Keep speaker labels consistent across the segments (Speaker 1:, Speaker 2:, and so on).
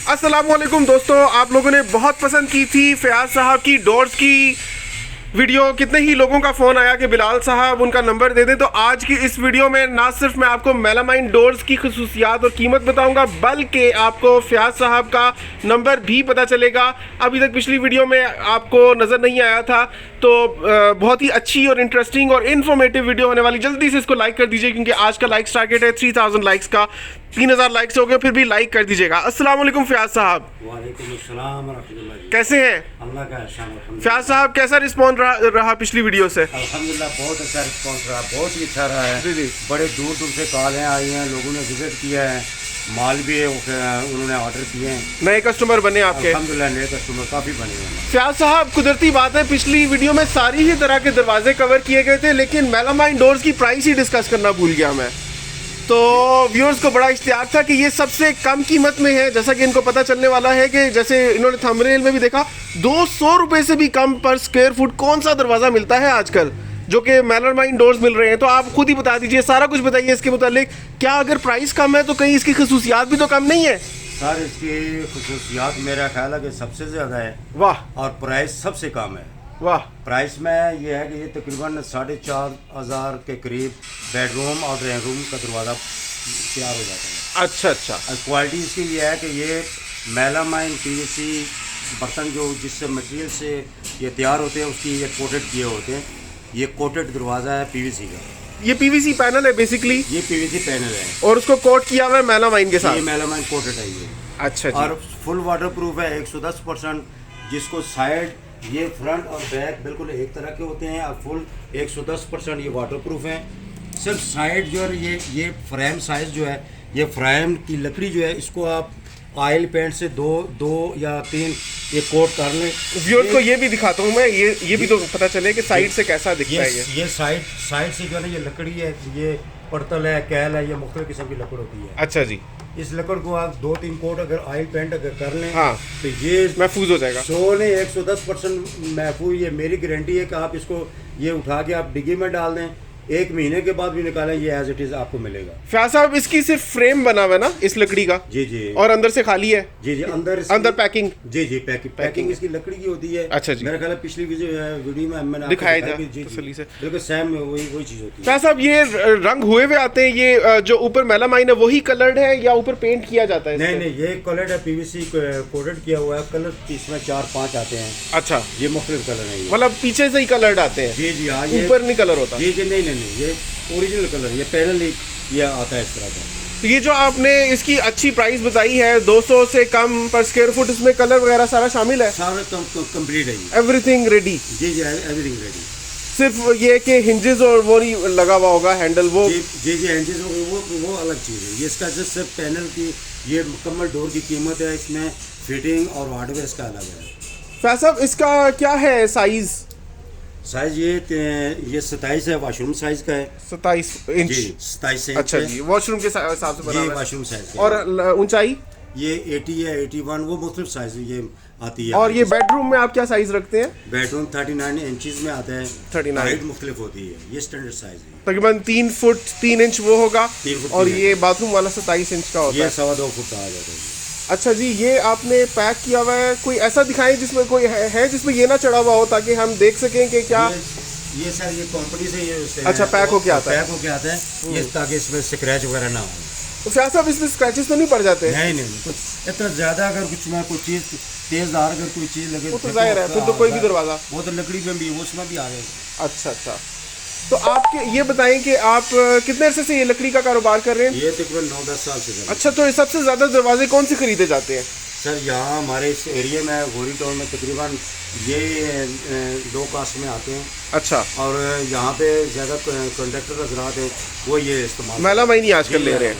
Speaker 1: अस्सलामुअलैकुम दोस्तों, आप लोगों ने बहुत पसंद की थी फयाज साहब की डोर्स की वीडियो। कितने ही लोगों का फ़ोन आया कि बिलाल साहब उनका नंबर दे दें। तो आज की इस वीडियो में ना सिर्फ मैं आपको मेलामाइन डोर्स की खसूसियात और कीमत बताऊंगा, बल्कि आपको फयाज साहब का नंबर भी पता चलेगा। अभी तक पिछली वीडियो में आपको नज़र नहीं आया था, तो बहुत ही अच्छी और इंटरेस्टिंग और इन्फॉर्मेटिव वीडियो होने वाली। जल्दी से इसको लाइक कर दीजिए, क्योंकि आज का लाइक्स टारगेट है 3000 लाइक्स का। 3000 लाइक्स हो गए, फिर भी लाइक कर दीजिएगा। अस्सलाम वालेकुम फयाज साहब।
Speaker 2: वालेकुम अस्सलाम रहमतुल्लाह जी।
Speaker 1: कैसे हैं
Speaker 2: अल्लाह का एहसान है।
Speaker 1: फयाज साहब? कैसा रिस्पॉन्स रहा पिछली वीडियो से?
Speaker 2: अल्हम्दुलिल्लाह बहुत अच्छा रिस्पॉन्स रहा, बहुत ही अच्छा रहा है।
Speaker 1: जी जी।
Speaker 2: बड़े दूर दूर से कॉलें आई हैं, लोगों ने विजिट किया है, माल भी उन्होंने ऑर्डर किए हैं।
Speaker 1: नए कस्टमर बने आपके?
Speaker 2: अल्हम्दुलिल्लाह नए कस्टमर काफ़ी बने हैं।
Speaker 1: फयाज साहब, कुदरती बात है, पिछली वीडियो में सारी ही तरह के दरवाजे कवर किए गए थे, लेकिन मेलामाइन डोर्स की प्राइस ही डिस्कस करना भूल गया मैं। तो व्यूअर्स को बड़ा इश्तियार था कि ये सबसे कम कीमत में है, जैसा कि इनको पता चलने वाला है कि जैसे इन्होंने थंबनेल में भी देखा, 200 रुपये से भी कम पर स्क्वायर फुट कौन सा दरवाज़ा मिलता है आजकल जो कि मेलामाइन डोर्स मिल रहे हैं। तो आप खुद ही बता दीजिए, सारा कुछ बताइए इसके मुतालिक। क्या अगर प्राइस कम है तो कहीं इसकी खसूसियात भी तो कम नहीं है?
Speaker 2: सर इसकी खसूसियात मेरा ख्याल है कि सबसे ज़्यादा है।
Speaker 1: वाह।
Speaker 2: और प्राइस सबसे कम है।
Speaker 1: वाह।
Speaker 2: प्राइस में ये है कि ये तकरीबन 4500 के करीब बेडरूम और ड्राइंग रूम का दरवाज़ा तैयार हो जाता है।
Speaker 1: अच्छा अच्छा।
Speaker 2: और क्वालिटी इसकी ये है कि ये मेलामाइन पीवीसी बर्तन जो जिससे मटेरियल से ये तैयार होते हैं उसकी ये कोटेड किए होते हैं। ये कोटेड दरवाज़ा है पीवीसी का।
Speaker 1: ये पीवीसी पैनल है बेसिकली?
Speaker 2: ये पीवीसी पैनल है
Speaker 1: और उसको कोट किया हुआ है मेलामाइन के साथ?
Speaker 2: ये मेलामाइन कोटेड है ये।
Speaker 1: अच्छा जी।
Speaker 2: और फुल वाटर प्रूफ है 110%। जिसको साइड ये फ्रंट और बैक बिल्कुल एक तरह के होते हैं और फुल 110% ये वाटर प्रूफ है। सिर्फ साइड जो है ये फ्रेम साइज जो है, ये फ्रेम की लकड़ी जो है, इसको आप ऑयल पेंट से दो या तीन ये कोट कर लें।
Speaker 1: व्यूअर्स को ये भी दिखाता हूँ मैं, ये भी तो पता चले कि साइड से कैसा दिखता है।
Speaker 2: ये साइड से जो है ना, ये लकड़ी है, ये पड़तल है, कैल है, ये मुख्तलिफ किस्म की लकड़ होती है।
Speaker 1: अच्छा जी।
Speaker 2: इस लकड़ को आप 2-3 कोट अगर ऑयल पेंट अगर कर लें,
Speaker 1: हाँ,
Speaker 2: तो ये
Speaker 1: महफूज हो जाएगा।
Speaker 2: 110% महफूज। ये मेरी गारंटी है कि आप इसको ये उठा के आप डिग्गी में डाल दें, 1 महीने के बाद भी निकालें, ये एज इट इज आपको मिलेगा।
Speaker 1: फयाज साहब, इसकी सिर्फ फ्रेम बना हुआ है ना इस लकड़ी का?
Speaker 2: जी जी।
Speaker 1: और अंदर से खाली है?
Speaker 2: जी जी। अंदर
Speaker 1: पैकिंग?
Speaker 2: जी जी। पैकिंग इसकी लकड़ी की होती है।
Speaker 1: अच्छा जी।
Speaker 2: मेरा ख्याल है पिछली वीडियो में मैंने
Speaker 1: दिखाया था
Speaker 2: जी
Speaker 1: तसल्ली से।
Speaker 2: बिल्कुल सेम वही चीज़ होती है।
Speaker 1: फयाज साहब, ये रंग हुए हुए आते हैं, ये जो ऊपर मेलामाइन है वही कलर्ड है या ऊपर पेंट किया जाता है?
Speaker 2: नहीं, ये कलर्ड है, पीवीसी कोटेड किया हुआ है। कलर इसमें 4-5 आते हैं।
Speaker 1: अच्छा।
Speaker 2: ये मुख्तलिफ कलर है,
Speaker 1: मतलब पीछे से ही कलर्ड आते हैं?
Speaker 2: जी जी। हाँ,
Speaker 1: ऊपर नहीं कलर होता?
Speaker 2: जी जी। नहीं, ये ओरिजिनल कलर, ये पैनल ये आता है इस तरह का।
Speaker 1: तो ये जो आपने इसकी अच्छी प्राइस बताई है 200 से कम पर स्क्वायर फुट, इसमें कलर वगैरह सारा शामिल है?
Speaker 2: सारा कंप्लीट है,
Speaker 1: एवरीथिंग रेडी?
Speaker 2: जी जी, एवरीथिंग रेडी।
Speaker 1: सिर्फ ये कि हिंजेस और वो नहीं लगा हुआ होगा, हैंडल वो?
Speaker 2: जी जी। हिंजेस वो अलग चीज़ है। ये इसका जो सिर्फ पैनल की ये मुकम्मल डोर की कीमत है, इसमें फिटिंग और हार्डवेयर इसका अलग है।
Speaker 1: फयाज साहब, इसका क्या है साइज?
Speaker 2: साइज ये 27 है, वॉशरूम साइज का है।
Speaker 1: 27 इंच?
Speaker 2: जी 27 इंच।
Speaker 1: अच्छा जी, वॉशरूम के हिसाब से बना
Speaker 2: ये
Speaker 1: हुआ है।
Speaker 2: Washroom size.
Speaker 1: और ऊंचाई?
Speaker 2: ये 80 है, 81, वो मुख्तलिफ साइज ये आती है।
Speaker 1: और ये बेडरूम में आप क्या साइज रखते हैं?
Speaker 2: बेडरूम 39 इंचेस में आता है।
Speaker 1: 39।
Speaker 2: हाइट मुख्तलिफ होती है, ये स्टैंडर्ड साइज है।
Speaker 1: तकरीबन 3 फुट 3 इंच वो होगा।
Speaker 2: 3 फुट
Speaker 1: और
Speaker 2: 3
Speaker 1: ये बाथरूम वाला 27 इंच का होता
Speaker 2: ये
Speaker 1: है।
Speaker 2: 2.25 फुट का आ जाता है।
Speaker 1: अच्छा जी, ये आपने पैक किया हुआ है, कोई ऐसा दिखाएं जिसमें कोई है जिसमें ये ना चढ़ा हुआ हो, ताकि हम देख सकें कि क्या
Speaker 2: ये सर ये कंपनी से ये
Speaker 1: अच्छा पैक होके आता है?
Speaker 2: पैक होके आता है ये, ताकि इसमें स्क्रैच वगैरह ना हो।
Speaker 1: तो फयाज साहब, इसमें स्क्रैचेस तो नहीं पड़ जाते?
Speaker 2: नहीं, कुछ इतना ज़्यादा अगर कुछ में कोई चीज़ तेज़दार अगर कोई चीज़ लगे
Speaker 1: वो तो जाहिर है, फिर तो कोई भी दरवाज़ा,
Speaker 2: वो तो लकड़ी में भी उसमें भी आ गए।
Speaker 1: अच्छा। तो आपके ये बताएं कि आप कितने अरसे से ये लकड़ी का कारोबार कर रहे हैं?
Speaker 2: ये तकरीबन 9-10 साल से।
Speaker 1: अच्छा, तो सबसे ज़्यादा दरवाजे कौन से खरीदे जाते हैं?
Speaker 2: सर यहाँ हमारे इस एरिया में गोरी टाउन में तकरीबन ये लो कास्ट में आते हैं।
Speaker 1: अच्छा।
Speaker 2: और यहाँ पे ज़्यादा कॉन्ट्रैक्टर हजरात हैं, वो ये इस्तेमाल
Speaker 1: मेलामाइन ही आजकल ले रहे हैं।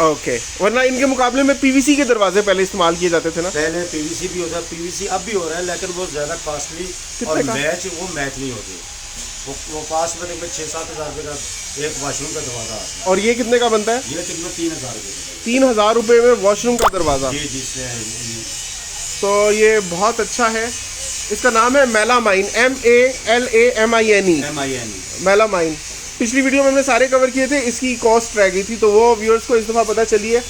Speaker 1: ओके, वरना इनके मुकाबले में पीवीसी के दरवाजे पहले इस्तेमाल किए जाते थे ना?
Speaker 2: पहले पीवीसी भी होता है, पीवीसी अब भी हो रहा है, लेकिन वो ज़्यादा कॉस्टली और मैच नहीं होते। वो पास में तकरीबन 6-7 हज़ार रुपये का एक वॉशरूम का दरवाज़ा आता है।
Speaker 1: और ये कितने का बनता है?
Speaker 2: ये तकरीबन 3,000 रुपये।
Speaker 1: 3,000 रुपये में वॉशरूम का दरवाज़ा?
Speaker 2: जी जी।
Speaker 1: तो ये बहुत अच्छा है। इसका नाम है मेलामाइन, MALAMINE, मेलामाइन। पिछली वीडियो में हमने सारे कवर किए थे, इसकी कॉस्ट रह गई थी, तो वो व्यूअर्स को इस दफ़ा पता चली है।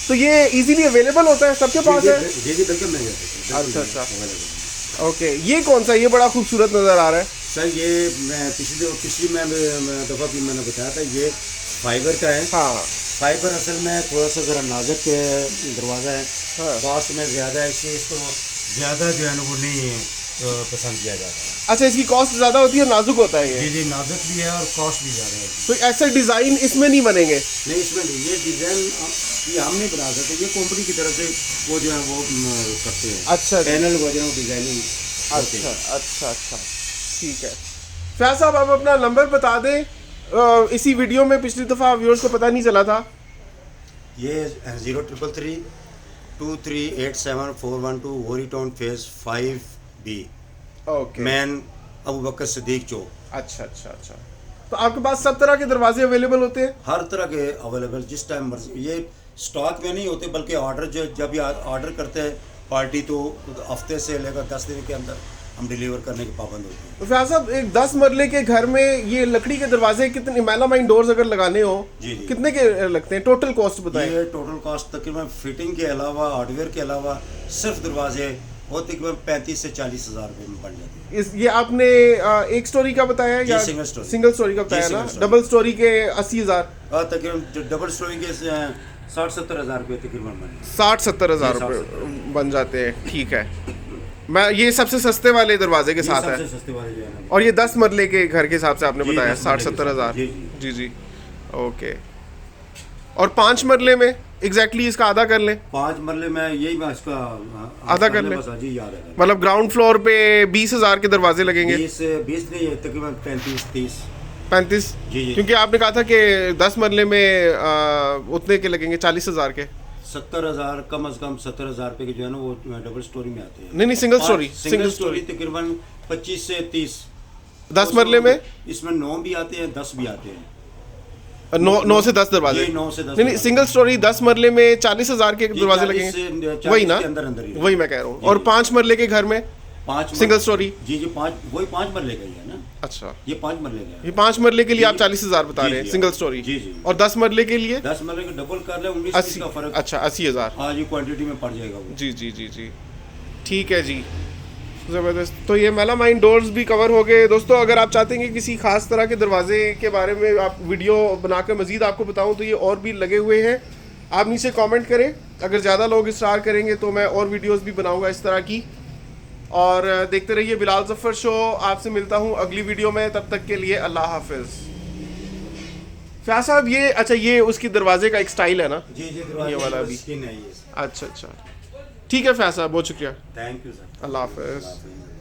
Speaker 1: तो ये इजीली अवेलेबल होता है, सबके पास है?
Speaker 2: जी जी बिल्कुल मिल जाता है।
Speaker 1: अच्छा, अच्छा।
Speaker 2: Available।
Speaker 1: ओके, ये कौन सा, ये बड़ा खूबसूरत नज़र आ रहा है?
Speaker 2: सर ये मैं पिछली दफ़ा भी मैंने बताया था, ये फाइबर का है।
Speaker 1: हाँ
Speaker 2: फाइबर असल में थोड़ा सा ज़रा नाजुक दरवाज़ा है,
Speaker 1: हाँ।
Speaker 2: कॉस्ट में ज़्यादा है, इसलिए इसको ज़्यादा जो है ना वो नहीं पसंद किया जाता है।
Speaker 1: अच्छा, इसकी कॉस्ट ज़्यादा होती है, नाजुक होता है ये?
Speaker 2: जी जी नाजुक भी है और कॉस्ट भी ज़्यादा है।
Speaker 1: तो ऐसे डिज़ाइन इसमें नहीं बनेंगे?
Speaker 2: नहीं इसमें नहीं, ये डिज़ाइन ये हम नहीं बना सकते, ये कंपनी की तरफ से वो जो है वो करते हैं।
Speaker 1: अच्छा
Speaker 2: पैनल वगैरह डिज़ाइनिंग।
Speaker 1: अच्छा अच्छा अच्छा, ठीक है। फैज साहब, आप अपना नंबर बता दें, इसी वीडियो में पिछली दफ़ा व्यूअर्स को पता नहीं चला था।
Speaker 2: ये 0333238741 वोरी town phase 5B,
Speaker 1: okay.
Speaker 2: Main Abu Bakar Siddiq चौक।
Speaker 1: अच्छा अच्छा अच्छा, तो आपके पास सब तरह के दरवाजे अवेलेबल होते हैं?
Speaker 2: हर तरह के अवेलेबल, जिस टाइम मर्जी। ये स्टॉक में नहीं होते, बल्कि ऑर्डर जब ये ऑर्डर करते हैं पार्टी तो हफ्ते से लेकर 10 दिन के अंदर हम डिलीवर करने के पाबंद होते हैं।
Speaker 1: तो फैज साहब, एक 10 मरले के घर में ये लकड़ी के दरवाजे कितने, मेलामाइन डोर्स अगर लगाने हो
Speaker 2: जी जी।
Speaker 1: कितने के लगते हैं? टोटल कॉस्ट बताएं।
Speaker 2: ये टोटल कॉस्ट तकरीबन फिटिंग के अलावा, हार्डवेयर के अलावा, सिर्फ दरवाजे वो तकरीबन 35 से 40 हज़ार रुपये में पड़ जाते हैं।
Speaker 1: ये आपने एक स्टोरी का बताया
Speaker 2: जी,
Speaker 1: या
Speaker 2: सिंगल स्टोरी।
Speaker 1: सिंगल स्टोरी का
Speaker 2: जी,
Speaker 1: बताया
Speaker 2: सिंगल
Speaker 1: ना?
Speaker 2: स्टोरी।
Speaker 1: डबल स्टोरी के 80,000,
Speaker 2: तकरीबन डबल स्टोरी के 60-70 हज़ार रुपये तकरीबन बने।
Speaker 1: 60-70 हज़ार
Speaker 2: जी,
Speaker 1: रुपये बन जाते हैं, ठीक है। मैं ये सबसे सस्ते वाले दरवाजे के
Speaker 2: ये
Speaker 1: साथ
Speaker 2: सबसे
Speaker 1: है,
Speaker 2: सस्ते वाले जो है ना।
Speaker 1: और ये 10 मरले के घर के हिसाब से आपने
Speaker 2: जी,
Speaker 1: बताया
Speaker 2: 10 मरले के
Speaker 1: 60-70 हज़ार।
Speaker 2: जी,
Speaker 1: जी जी, ओके। और 5 मरले में एग्जैक्टली इसका आधा कर लें?
Speaker 2: 5 मरले में यही मैं इसका
Speaker 1: आधा कर ले।
Speaker 2: बस जी याद है।
Speaker 1: मतलब ग्राउंड फ्लोर पे 20,000 के दरवाजे लगेंगे?
Speaker 2: 20 नहीं है, तकरीबन 35-30।
Speaker 1: 35?
Speaker 2: जी जी।
Speaker 1: क्योंकि आपने कहा था कि 10 मरले में उतने के लगेंगे, 40,000 के।
Speaker 2: 70,000 कम से कम 70,000 रुपये के जो है ना वो डबल स्टोरी में आते हैं।
Speaker 1: नहीं नहीं, सिंगल स्टोरी।
Speaker 2: सिंगल स्टोरी तकरीबन 25 से 30।
Speaker 1: 10 मरले में
Speaker 2: इसमें 9 भी आते हैं, 10 भी आते हैं।
Speaker 1: 9 से 10 दरवाजे?
Speaker 2: जी, 9 से 10
Speaker 1: नहीं, सिंगल स्टोरी 10 मरले में 40,000 के
Speaker 2: जी,
Speaker 1: दरवाजे
Speaker 2: 40 से
Speaker 1: लगेंगे,
Speaker 2: 40
Speaker 1: वही ना?
Speaker 2: के अंदर अंदर ही।
Speaker 1: वही मैं कह रहा हूँ।
Speaker 2: जी,
Speaker 1: और
Speaker 2: जी।
Speaker 1: 5 मरले के घर में
Speaker 2: 5
Speaker 1: सिंगल स्टोरी?
Speaker 2: जी जी, 5 मरले का ही है ना।
Speaker 1: अच्छा,
Speaker 2: ये 5 मरले का
Speaker 1: ये
Speaker 2: है।
Speaker 1: 5 मरले के लिए आप
Speaker 2: जी,
Speaker 1: 40,000 बता
Speaker 2: जी,
Speaker 1: रहे हैं
Speaker 2: जी,
Speaker 1: सिंगल
Speaker 2: जी,
Speaker 1: स्टोरी?
Speaker 2: जी, जी।
Speaker 1: और 10 मरले के लिए
Speaker 2: 10 मरले का डबल कर ले 19
Speaker 1: 80?
Speaker 2: का फर्क।
Speaker 1: अच्छा, 80,000।
Speaker 2: हाँ जी, क्वांटिटी में पड़ जाएगा वो।
Speaker 1: जी जी जी जी, ठीक है जी, ज़बरदस्त। तो ये मेलामाइन डोर्स भी कवर हो गए। दोस्तों, अगर आप चाहते हैं कि किसी खास तरह के दरवाजे के बारे में आप वीडियो बनाकर मज़ीद आपको बताऊं तो ये और भी लगे हुए हैं, आप नीचे कमेंट करें। अगर ज़्यादा लोग इसरार करेंगे तो मैं और वीडियोस भी बनाऊंगा इस तरह की। और देखते रहिए बिलाल ज़फ़र शो। आपसे मिलता हूँ अगली वीडियो में, तब तक के लिए अल्लाह हाफिज़। फैज साहब, ये अच्छा, ये उसकी दरवाजे का एक स्टाइल है ना?
Speaker 2: जी जी, दरवाजे
Speaker 1: ये वाला
Speaker 2: की
Speaker 1: भी।
Speaker 2: स्किन है ये।
Speaker 1: अच्छा अच्छा, ठीक है फैज साहब, बहुत शुक्रिया।
Speaker 2: Thank you sir.
Speaker 1: अल्लाह हाफिज़।
Speaker 2: हाफिज़।